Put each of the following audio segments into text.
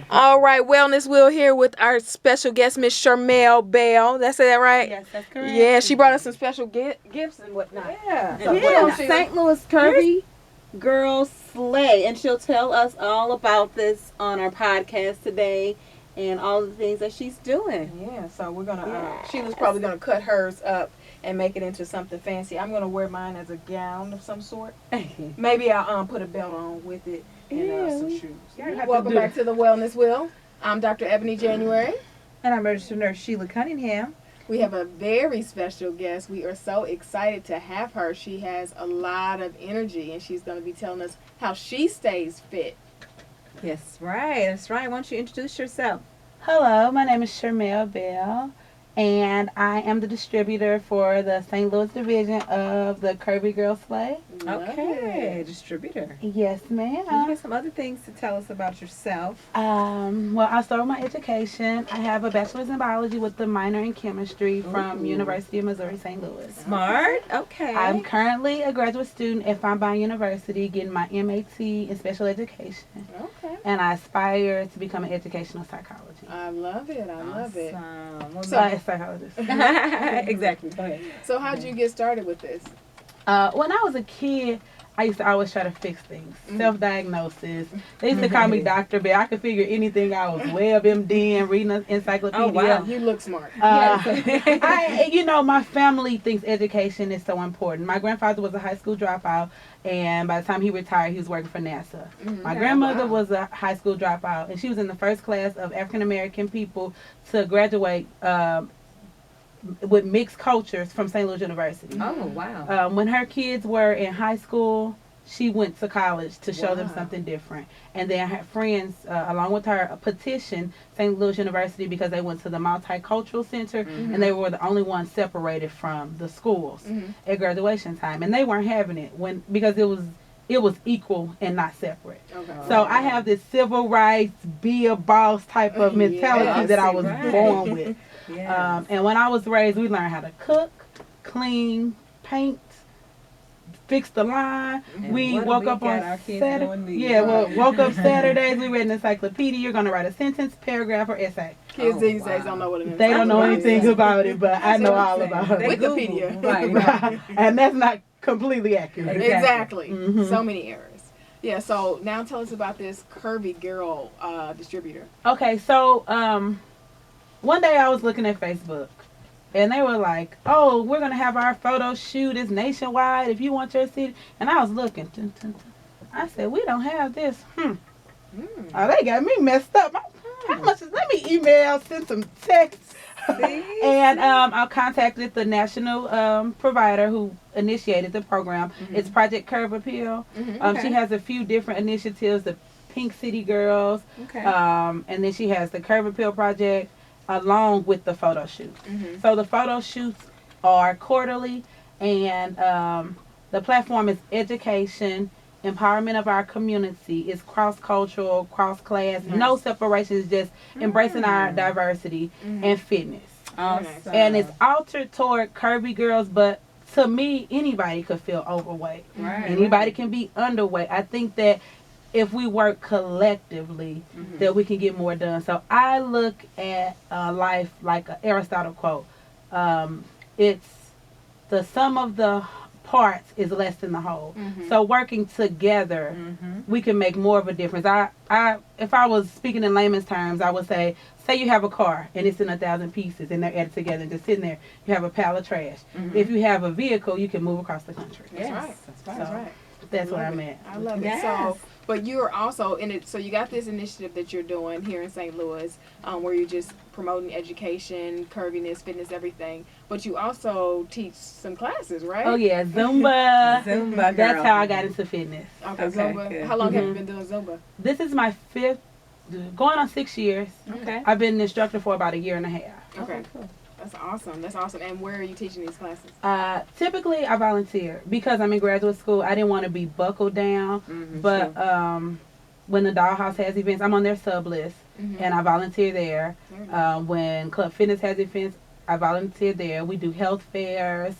All right, Wellness Wheel here with our special guest, Miss Shirmell Bell. That's that right? Yes, that's correct. Yeah, she brought us some special gifts and whatnot. Yeah. So Yeah. St. Louis Curvy Girl Slay. And she'll tell us all about this on our podcast today and all the things that she's doing. Yeah, so we're gonna. Sheila's probably gonna cut hers up and make it into something fancy. I'm gonna wear mine as a gown of some sort. Maybe I'll put a belt on with it and some shoes. Welcome back to the Wellness Wheel. I'm Dr. Eboni January. And I'm registered nurse Shelia Cunningham. We have a very special guest. We are so excited to have her. She has a lot of energy, and she's going to be telling us how she stays fit. Yes, right. That's right. Why don't you introduce yourself? Hello, my name is Shirmell Bell, and I am the distributor for the St. Louis division of the Curvy Girl Slay. Okay, distributor. Yes, ma'am. You have some other things to tell us about yourself. Well, I'll start with my education. I have a bachelor's in biology with a minor in chemistry from University of Missouri, St. Louis. Smart. Okay. I'm currently a graduate student at Feinbein University getting my MAT in special education. Okay. And I aspire to become an educational psychologist. I love it. I love it. So, psychologist. Exactly. Go ahead. So how'd you get started with this? When I was a kid, I used to always try to fix things. Self-diagnosis. They used to call me Dr. Bear. I could figure anything out. Was WebMD and reading an encyclopedia. Oh, wow. You look smart. My family thinks education is so important. My grandfather was a high school dropout, and by the time he retired, he was working for NASA. My grandmother was a high school dropout, and she was in the first class of African-American people to graduate with mixed cultures from St. Louis University. Oh, wow. When her kids were in high school, she went to college to show them something different. And then her friends, along with her, petitioned St. Louis University because they went to the Multicultural Center, and they were the only ones separated from the schools at graduation time. And they weren't having it because it was equal and not separate. Okay. So I have this civil rights, be a boss type of mentality that I was born with. Yes. And when I was raised, we learned how to cook, clean, paint, fix the line. We woke up on Saturday. Woke up Saturdays. We read an encyclopedia. You're gonna write a sentence, paragraph, or essay. Kids these days don't know what it is. They don't know anything about it, but I know all about it. Wikipedia. Right. And that's not completely accurate. Exactly. So many errors. Yeah. So now tell us about this Curvy Girl distributor. Okay. So one day I was looking at Facebook, and they were like, "Oh, we're gonna have our photo shoot. It's nationwide. If you want your city." And I was looking. I said, "We don't have this." Oh, they got me messed up. How much is? Let me email, send some texts. And I contacted the national provider who initiated the program. It's Project Curve Appeal. She has a few different initiatives. The Pink City Girls. And then she has the Curve Appeal Project, along with the photo shoots. So the photo shoots are quarterly, and the platform is education, empowerment of our community. It's cross-cultural, cross-class, no separations, just embracing our diversity and fitness. Awesome. And it's altered toward curvy girls, but to me, anybody could feel overweight. Anybody can be underweight. I think that if we work collectively, that we can get more done. So I look at life like an Aristotle quote. It's the sum of the parts is less than the whole. So working together, we can make more of a difference. If I was speaking in layman's terms, I would say you have a car and it's in 1,000 pieces and they're added together and just sitting there. You have a pile of trash. If you have a vehicle, you can move across the country. That's right. That's right. That's what I meant. I love it. So, but you're also in it. So you got this initiative that you're doing here in St. Louis, where you're just promoting education, curviness, fitness, everything. But you also teach some classes, right? Oh yeah, Zumba. Zumba. That's how I got into fitness. Okay, Zumba. Good. How long have you been doing Zumba? This is my going on 6 years. Okay. I've been an instructor for about 1.5 years. Okay. Cool. That's awesome. That's awesome. And where are you teaching these classes? Typically, I volunteer because I'm in graduate school. I didn't want to be buckled down, but when the Dollhouse has events, I'm on their sub list, and I volunteer there. When Club Fitness has events, I volunteer there. We do health fairs.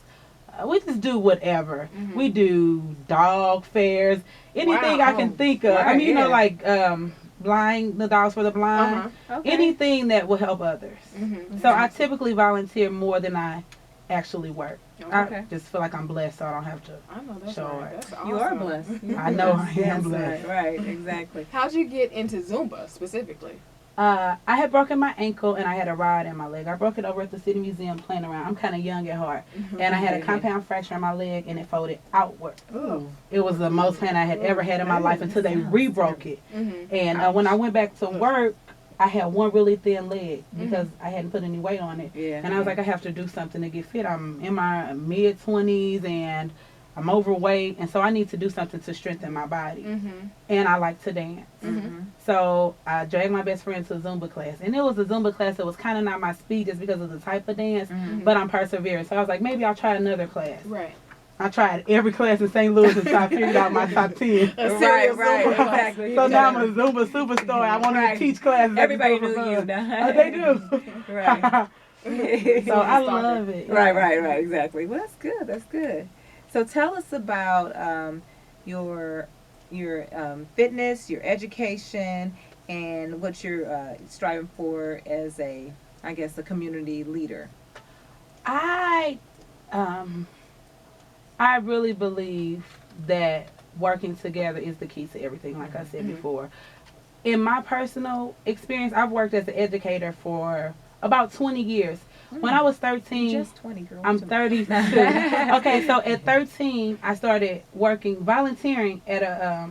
We just do whatever. We do dog fairs, anything I can think of. I mean, blind, the dogs for the blind, Okay. anything that will help others. Mm-hmm. So I typically volunteer more than I actually work. Okay. I just feel like I'm blessed, so I don't have to. I know that's Sure. right. That's awesome. You are blessed. I know I am Yes, blessed. Right, exactly. How'd you get into Zumba specifically? I had broken my ankle and I had a rod in my leg. I broke it over at the City Museum playing around. I'm kind of young at heart. And I had a compound fracture in my leg and it folded outward. Ooh. It was the most pain I had ever had in my life until they re-broke it. Mm-hmm. And when I went back to work, I had one really thin leg because I hadn't put any weight on it. Yeah. And I was like, I have to do something to get fit. I'm in my mid-20s and I'm overweight. And so I need to do something to strengthen my body. Mm-hmm. And I like to dance. Mm-hmm. So I dragged my best friend to a Zumba class. And it was a Zumba class that was kind of not my speed just because of the type of dance. But I'm persevering. So I was like, maybe I'll try another class. Right. I tried every class in St. Louis until I figured out my top 10. Right, exactly. So now I'm a Zumba superstar. I want to teach classes. Everybody Zumba knew fun. you now. Oh, they do. Right. So I love it. Right, exactly. Well, that's good. So tell us about your fitness, your education, and what you're striving for as a community leader. I really believe that working together is the key to everything, like I said before. In my personal experience, I've worked as an educator for about 20 years. When I was 13, Just 20, girl. I'm 32. Okay, so at 13, I started volunteering at a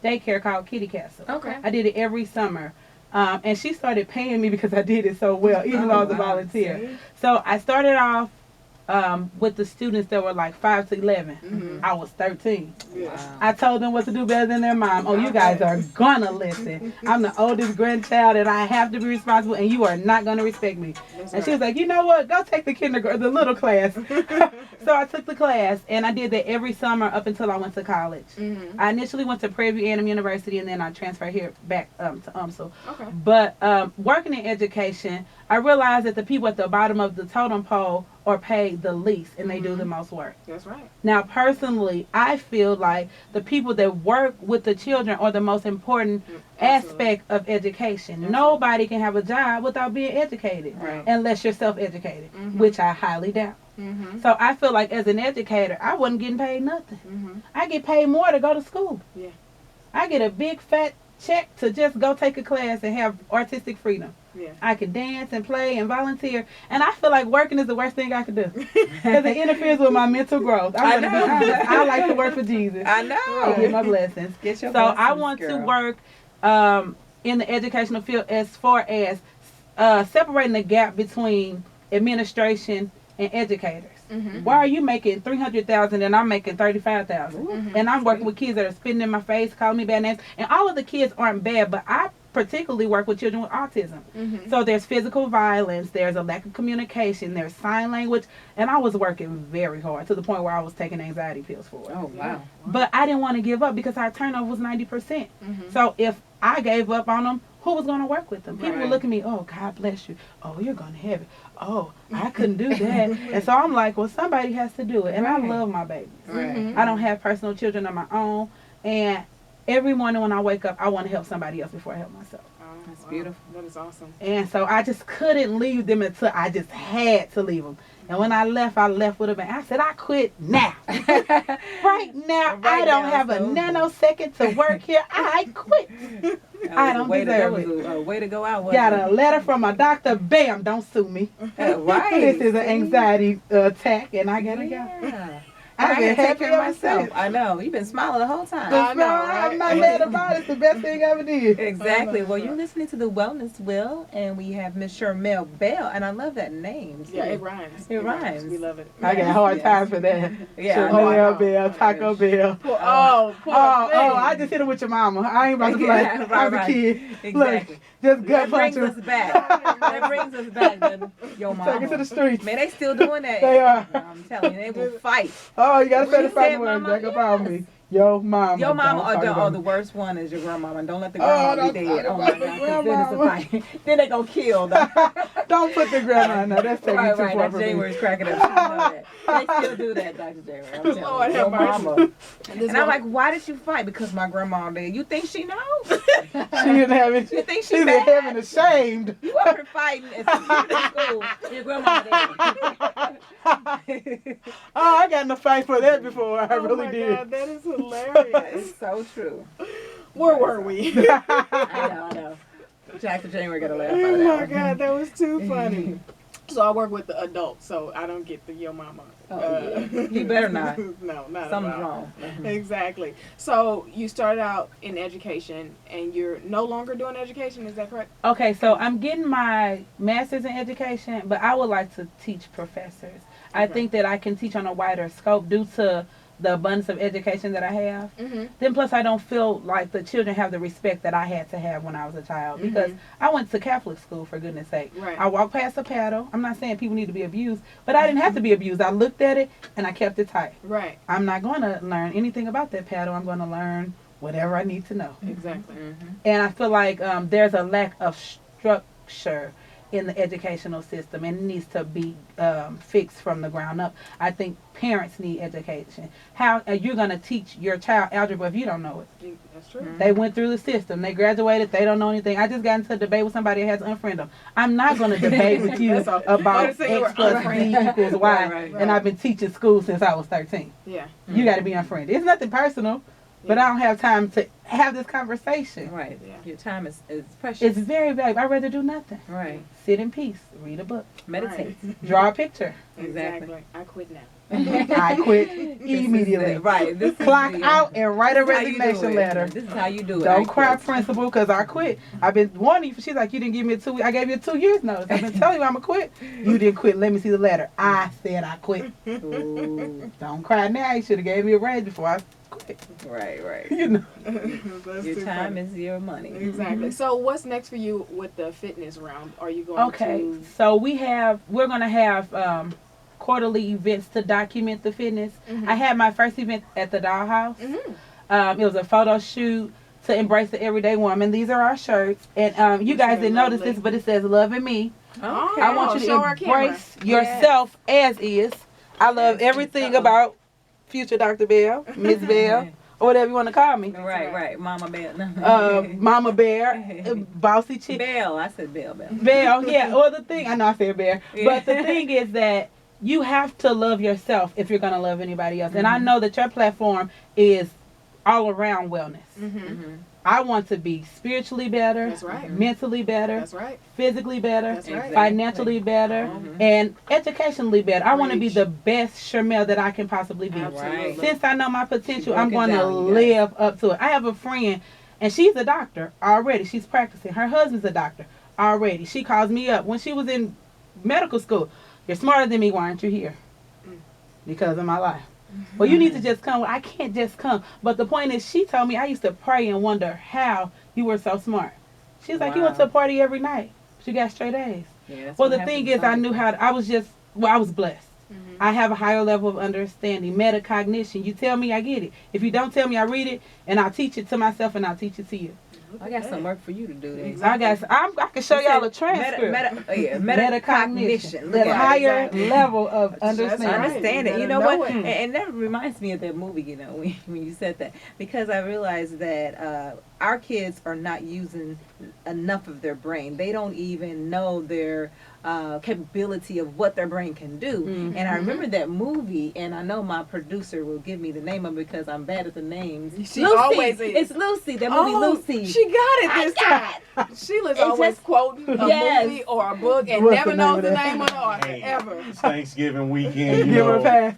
daycare called Kitty Castle. Okay. I did it every summer. And she started paying me because I did it so well, even though I was a volunteer. See? So I started off with the students that were like 5 to 11. I was 13. Wow. I told them what to do better than their mom. Oh, you guys are gonna listen. I'm the oldest grandchild and I have to be responsible and you are not gonna respect me. And she was like, you know what? Go take the little class. So I took the class and I did that every summer up until I went to college. I initially went to Prairie View A&M University and then I transferred here back to UMSL. Okay. But working in education, I realized that the people at the bottom of the totem pole are paid the least and they do the most work. That's right. Now, personally, I feel like the people that work with the children are the most important aspect of education. Nobody can have a job without being educated unless you're self-educated, which I highly doubt. So I feel like as an educator, I wasn't getting paid nothing. I get paid more to go to school. Yeah. I get a big fat check to just go take a class and have artistic freedom. Yeah. I can dance and play and volunteer, and I feel like working is the worst thing I could do because it interferes with my mental growth. I want to be honest. I like to work for Jesus. I know. I get my blessings. Get your So I blessings, want to girl. work in the educational field as far as separating the gap between administration and educators. Why are you making $300,000 and I'm making $35,000? And I'm working with kids that are spitting in my face, calling me bad names. And all of the kids aren't bad, but I particularly work with children with autism. So there's physical violence, there's a lack of communication, there's sign language, and I was working very hard to the point where I was taking anxiety pills for it. Oh, wow. But I didn't want to give up because our turnover was 90%. So if I gave up on them, who was going to work with them? People would look at me, oh, God bless you. Oh, you're going to heaven. Oh, I couldn't do that. And so I'm like, well, somebody has to do it. And I love my babies. I don't have personal children of my own. And every morning when I wake up, I want to help somebody else before I help myself. That's beautiful. That is awesome. And so I just couldn't leave them until I just had to leave them. And when I left with a bang. I said, I quit now. Right now, I don't have a nanosecond to work here. I quit. I don't deserve it. That was a way to go out. Got a letter from my doctor. Bam, don't sue me. Right. This is an anxiety attack, and I gotta go. Yeah. I've been I take happy care of ever myself. since. I know. You've been smiling the whole time. I know, right? I'm not mad about it. It's the best thing I ever did. Exactly. Well, you're listening to the Wellness Wheel, and we have Miss Shirmell Bell, and I love that name. Yeah, it rhymes. It rhymes. We love it. I got hard times for that. Yeah. Shirmell Bell, Taco Bell. Oh, poor thing. I just hit it with your mama. I ain't about to play. Yeah, I was right. a kid. Exactly. Look, just gut That brings punch us her. back. That brings us back, then. Your mama. Take it to the streets. Man, they still doing that. They are. I'm telling you, they will fight. Oh, you gotta say the You fighting said words mama, back up on me. Yo, mama. Your mama don't talk about the me. worst one is your grandmama. Don't let the grandma don't be talk dead. Oh my about God, the 'cause then it's a grandmama. fight. Then they gonna kill them. Don't Don't put the grandma in there. That's taking Right, too right. far Dr. for me. January's cracking up. She know that. They still do that, Dr. January. I'm telling Lord you. have Your mercy. mama. And I'm like, why did you fight? Because my grandma did. You think she knows? She didn't have it. You think She's she in mad? heaven ashamed. You up here fighting at school. Your grandma did. Oh, I got in a fight for that before. I Oh really my did. God, that is hilarious. It's so true. Where were we? I know. Dr. January got a laugh out of Oh that my one. God, that was too funny. So I work with the adults, so I don't get the yo mama. Oh, yeah. You better not. No, not Something's at all. wrong. Exactly. So you started out in education, and you're no longer doing education. Is that correct? Okay, so I'm getting my master's in education, but I would like to teach professors. I Okay. think that I can teach on a wider scope due to the abundance of education that I have. Mm-hmm. Then plus I don't feel like the children have the respect that I had to have when I was a child, because I went to Catholic school, for goodness sake. Right. I walked past a paddle. I'm not saying people need to be abused, but I didn't have to be abused. I looked at it and I kept it tight. Right. I'm not going to learn anything about that paddle. I'm going to learn whatever I need to know. Exactly. And I feel like there's a lack of structure in the educational system, and it needs to be fixed from the ground up. I think parents need education. How are you going to teach your child algebra if you don't know it? That's true. They went through the system. They graduated. They don't know anything. I just got into a debate with somebody that has to unfriend them. I'm not going to debate with you That's all. about Let's say you were X plus unfriended. Z equals Y, Right, right, and I've been teaching school since I was 13. Yeah. You got to be unfriended. It's nothing personal, but I don't have time to have this conversation. Right. Yeah. Your time is precious. It's very valuable. I'd rather do nothing. Right. Sit in peace. Read a book. Meditate. Draw a picture. Exactly. I quit now. I quit immediately. Right. This is Clock the, out and write a this is how you do resignation it. letter. This is how you do it. Don't I cry, quit. principal, because I quit. I've been warning you. She's like, you didn't give me a 2 weeks. I gave you a 2 years notice. I've been telling you I'm going to quit. You didn't quit. Let me see the letter. I said I quit. Ooh. Don't cry now. You should have gave me a raise before I quit. Right, right. You know. That's Your too time funny. is your money. Exactly. So what's next for you with the fitness round? Are you going Okay, to... so we're going to have quarterly events to document the fitness. I had my first event at the Dollhouse. It was a photo shoot to embrace the everyday woman. These are our shirts. And you guys didn't notice this, but it says Love and Me. Okay. I want you show to our camera. embrace yourself as is. I love everything about future Dr. Bell, Miss Bell, or whatever you want to call me. Right, right. Mama Bell. Mama Bear, Bossy Chick. Bell. I said Bell. Bell, yeah. Well, the thing, I know I said Bear, but the thing is that you have to love yourself if you're going to love anybody else. And I know that your platform is all around wellness. I want to be spiritually better, That's right. mentally better, That's right. physically better, That's right. financially better, and educationally better. I want to be Preach. the best Shirmell that I can possibly be. Absolutely. Since I know my potential, Broke I'm it going to down, you guys. live up to it. I have a friend, and she's a doctor already. She's practicing. Her husband's a doctor already. She calls me up when she was in medical school. You're smarter than me. Why aren't you here? Because of my life. Well, you need to just come. Well, I can't just come. But the point is, she told me I used to pray and wonder how you were so smart. She's like, you went to a party every night, but you got straight A's. Yeah, that's Well, what the thing happens is, I knew how to, I was blessed. I have a higher level of understanding, metacognition. You tell me, I get it. If you don't tell me, I read it, and I'll teach it to myself, and I'll teach it to you. I got some work for you to do then. I can show y'all a transcript. Metacognition. That Look, higher exactly. level of right. understanding. I understand You it. You better know know what? it. And that reminds me of that movie, you know, when you said that. Because I realized that our kids are not using enough of their brain. They don't even know their capability of what their brain can do. And I remember that movie, and I know my producer will give me the name of it because I'm bad at the names. She Lucy. always is. It's Lucy, that movie Lucy. She got it this time. Sheila's It's always just- quoting a Yes. movie or a book and What's never the knows name the of that? name of the author, Hey, ever. It's Thanksgiving weekend, you Give her a know. pass.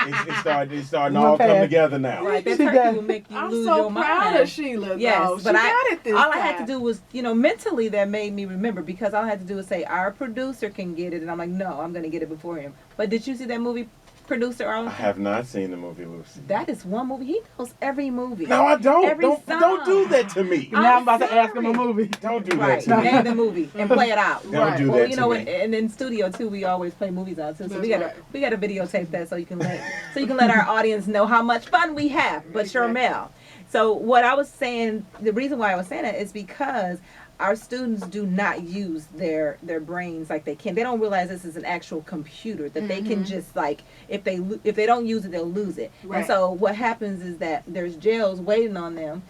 It's starting to One all come pass. together now. Right, that She turkey got- will make you I'm lose so your proud mind. of Sheila, Yes, though. but She got it this all time. I had to do was, mentally that made me remember, because all I had to do was say, our producer can get it, and I'm like, no, I'm going to get it before him. But did you see that movie, producer I Arlen? have not seen the movie Lucy. That is one movie. He knows every movie. No, I don't. Every Don't song. do that to me. Now I'm about to ask him a sorry. movie. Don't do that Right, to me. name the movie and play it out. Don't do Well, that you to know me. what? And in studio too, we always play movies out too. So That's we gotta right. we gotta videotape that so you can let our audience know how much fun we have. But Exactly. Shirmell, so what I was saying, the reason why I was saying that is because our students do not use their brains like they can. They don't realize this is an actual computer that they can just like if they don't use it, they'll lose it. Right. And so what happens is that there's jails waiting on them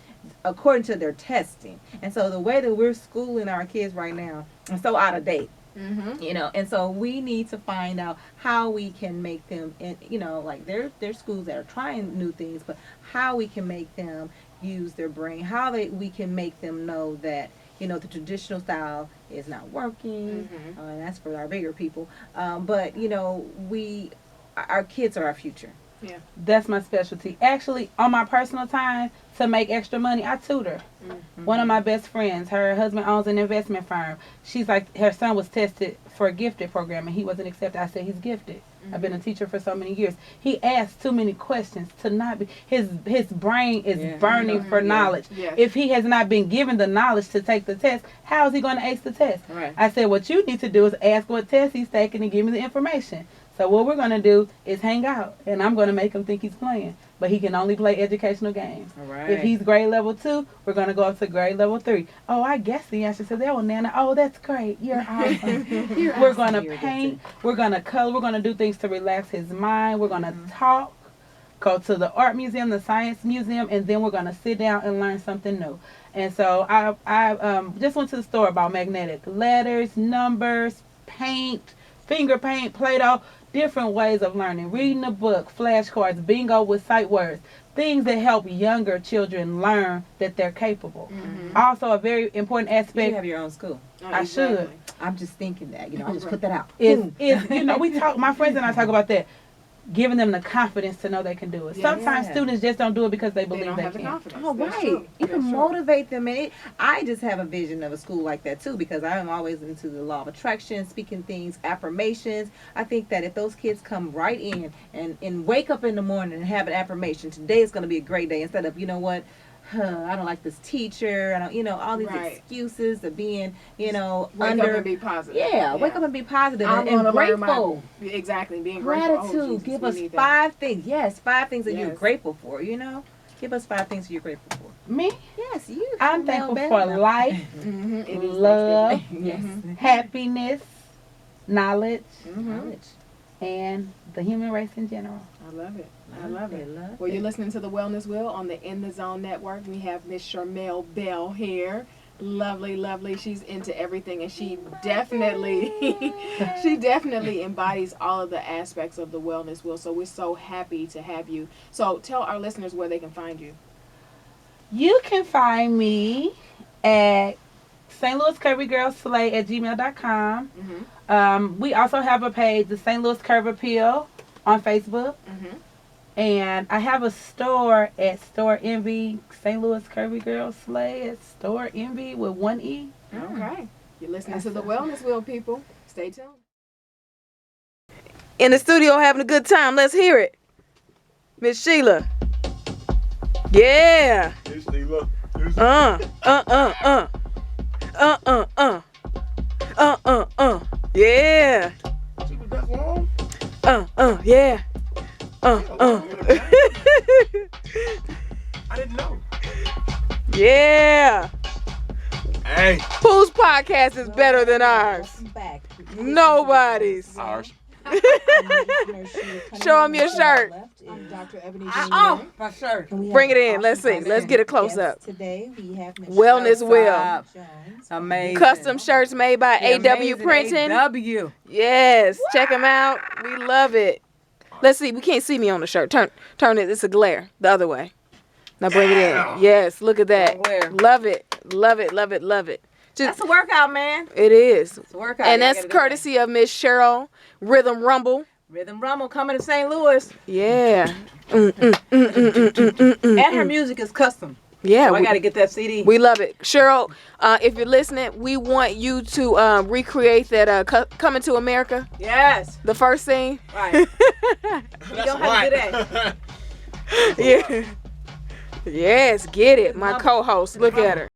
according to their testing. And so the way that we're schooling our kids right now is so out of date. You know, and so we need to find out how we can make them, you know, like there's schools that are trying new things, but how we can make them use their brain, how we can make them know that, you know, the traditional style is not working, and that's for our bigger people. But you know, our kids are our future. Yeah, that's my specialty. Actually, on my personal time to make extra money, I tutor. One of my best friends, her husband owns an investment firm. She's like, her son was tested for a gifted program and he wasn't accepted. I said, he's gifted. I've been a teacher for so many years. He asked too many questions to not be, his brain is burning for knowledge. Yeah. If he has not been given the knowledge to take the test, how is he going to ace the test? Right. I said, what you need to do is ask what test he's taking and give me the information. So what we're going to do is hang out, and I'm going to make him think he's playing. But he can only play educational games. All right. If he's grade level 2, we're going to go up to grade level 3. Oh, I guess the answer to that one, Nana. Oh, that's great. You're awesome. We're going to paint. We're going to color. We're going to do things to relax his mind. We're going to talk, go to the art museum, the science museum, and then we're going to sit down and learn something new. And so I just went to the store about magnetic letters, numbers, paint, finger paint, Play-Doh. Different ways of learning, reading a book, flashcards, bingo with sight words, things that help younger children learn that they're capable. Also, a very important aspect. You have your own school. I should. I'm just thinking that, you know, I just put that out. Is you know, we talk. My friends and I talk about that. Giving them the confidence to know they can do it. Yeah. Sometimes students just don't do it because they believe don't they have the can. confidence. Oh, That's right. true. You can That's true. motivate them. And I just have a vision of a school like that, too, because I am always into the law of attraction, speaking things, affirmations. I think that if those kids come right in and wake up in the morning and have an affirmation, today is going to be a great day, instead of, you know what, I don't like this teacher. I don't, you know, all these excuses of being, you know, Wake up and be positive. Yeah, wake up and be positive I'm and gonna learn grateful. Exactly, being grateful. Gratitude. Oh, Jesus, Give we us need that. 5 things. Yes, 5 things that you're Yes. grateful for, you know? Give us 5 things you're grateful for. Me, Yes, you. I'm Shirmell thankful Bell. for life, It is love, Yes. happiness, knowledge, Knowledge. and the human race in general. I love it. I love it. Love Well, you're it. listening to the Wellness Wheel on the In the Zone Network. We have Miss Shirmell Bell here. Lovely, lovely. She's into everything, and she definitely embodies all of the aspects of the Wellness Wheel. So we're so happy to have you. So tell our listeners where they can find you. You can find me at St. Louis Curvy Girl Slay at gmail.com. We also have a page, the St. Louis Curve Appeal, on Facebook. And I have a store at Store Envy, St. Louis Curvy Girl Slay at Store Envy with 1 E. Okay. You're listening to the Wellness Wheel, people. Stay tuned. In the studio having a good time. Let's hear it. Miss Shelia. Yeah. Here's Sheila. Yeah. She was that long? Yeah. I didn't know. Yeah. Hey. Whose podcast is better than ours? Welcome back. Nobody's. Ours. Show 'em your shirt. I'm Dr. Eboni. Oh, my shirt. Bring it in. Let's see. Let's get a close up. Today we have Ms. Wellness Shirley Wheel. Jones. Amazing. Custom shirts made by AW Printing. AW. Yes. Check them out. We love it. Let's see. We can't see me on the shirt. Turn it. It's a glare. The other way. Now bring it in. Yes. Look at that. Glare. Love it. Love it. Love it. Love it. That's a workout, man. It is. It's a workout. And You that's gotta do that. courtesy of Miss Cheryl Rhythm Rumble. Rhythm Rumble coming to St. Louis. Yeah. And her music is custom. Yeah. So I got to get that CD. We love it. Cheryl, if you're listening, we want you to recreate that Coming to America, Yes. the first scene. Right. You don't have to do that. Yeah. Yes, get it. My co-host. Look at her.